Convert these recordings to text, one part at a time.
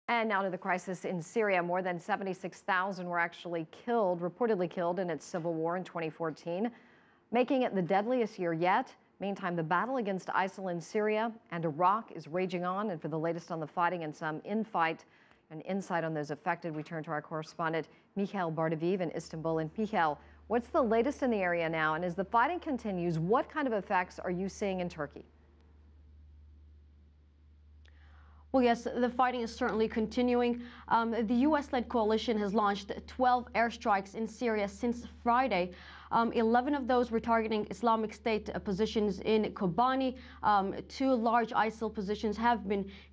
And now to the crisis in Syria. More than 76,000 were actually killed, reportedly killed in its civil war in 2014, making it the deadliest year yet. Meantime, the battle against ISIL in Syria and Iraq is raging on. And for the latest on the fighting and some insight on those affected, we turn to our correspondent, Michal Bardavid in Istanbul. And Michal, what's the latest in the area now? And as the fighting continues, what kind of effects are you seeing in Turkey? Well, yes, the fighting is certainly continuing. The U.S.-led coalition has launched 12 airstrikes in Syria since Friday. 11 of those were targeting Islamic State positions in Kobani. 2 large ISIL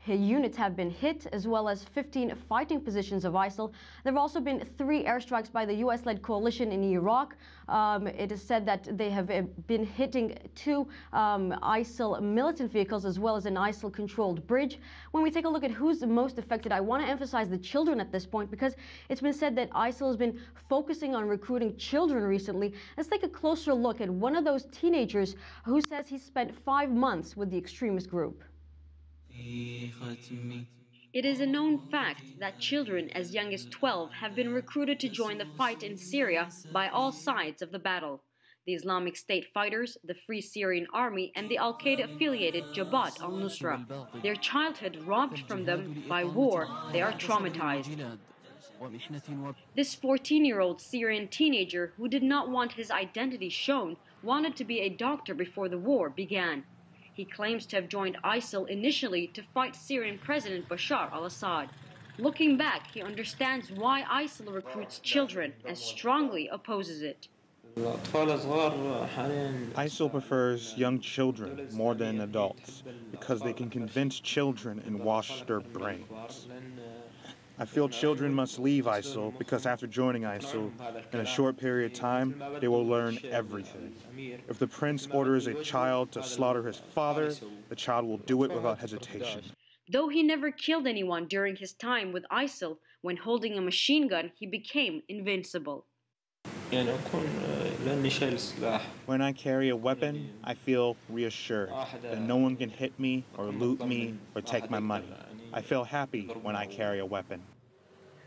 units have been hit, as well as 15 fighting positions of ISIL. There have also been 3 airstrikes by the U.S.-led coalition in Iraq. It is said that they have been hitting 2 ISIL militant vehicles, as well as an ISIL-controlled bridge. When we take a look at who's the most affected, I want to emphasize the children at this point, because it's been said that ISIL has been focusing on recruiting children recently. Let's take a closer look at one of those teenagers who says he spent 5 months with the extremist group. It is a known fact that children as young as 12 have been recruited to join the fight in Syria by all sides of the battle. The Islamic State fighters, the Free Syrian Army, and the Al-Qaeda-affiliated Jabhat al-Nusra. Their childhood robbed from them by war, they are traumatized. This 14-year-old Syrian teenager, who did not want his identity shown, wanted to be a doctor before the war began. He claims to have joined ISIL initially to fight Syrian President Bashar al-Assad. Looking back, he understands why ISIL recruits children and strongly opposes it. ISIL prefers young children more than adults because they can convince children and wash their brains. I feel children must leave ISIL because after joining ISIL, in a short period of time, they will learn everything. If the prince orders a child to slaughter his father, the child will do it without hesitation. Though he never killed anyone during his time with ISIL, when holding a machine gun, he became invincible. When I carry a weapon, I feel reassured that no one can hit me or loot me or take my money. I feel happy when I carry a weapon.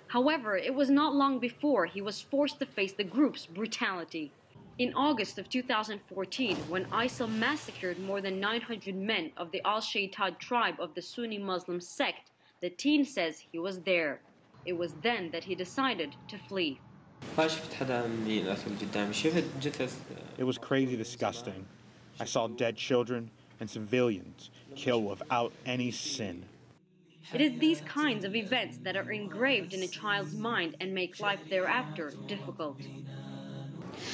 However, it was not long before he was forced to face the group's brutality. In August of 2014, when ISIL massacred more than 900 men of the Al-Shaitan tribe of the Sunni Muslim sect, the teen says he was there. It was then that he decided to flee. It was crazy disgusting. I saw dead children and civilians killed without any sin. It is these kinds of events that are engraved in a child's mind and make life thereafter difficult.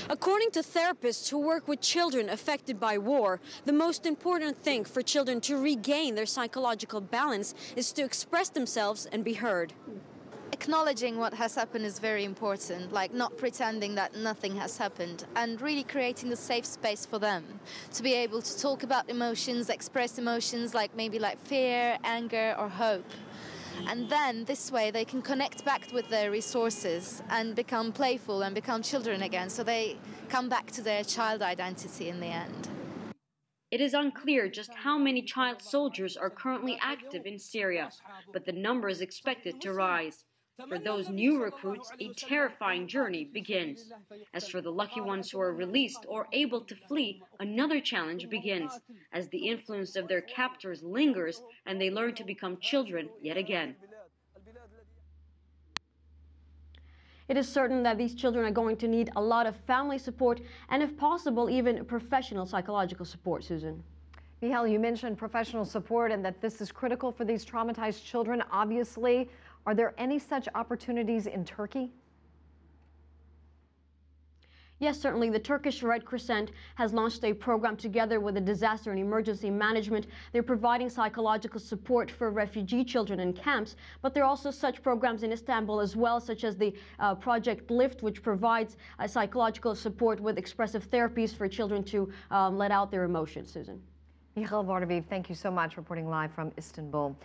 According to therapists who work with children affected by war, the most important thing for children to regain their psychological balance is to express themselves and be heard. Acknowledging what has happened is very important, like not pretending that nothing has happened, and really creating a safe space for them to be able to talk about emotions, express emotions like fear, anger or hope. And then this way they can connect back with their resources and become playful and become children again, so they come back to their child identity in the end. It is unclear just how many child soldiers are currently active in Syria, but the number is expected to rise. For those new recruits, a terrifying journey begins. As for the lucky ones who are released or able to flee, another challenge begins, as the influence of their captors lingers and they learn to become children yet again. It is certain that these children are going to need a lot of family support and, if possible, even professional psychological support, Susan. Michal, you mentioned professional support and that this is critical for these traumatized children, obviously. Are there any such opportunities in Turkey? Yes, certainly. The Turkish Red Crescent has launched a program together with the Disaster and Emergency Management. They're providing psychological support for refugee children in camps, but there are also such programs in Istanbul as well, such as the Project Lift, which provides psychological support with expressive therapies for children to let out their emotions, Susan. Michal Bardavid, thank you so much, reporting live from Istanbul.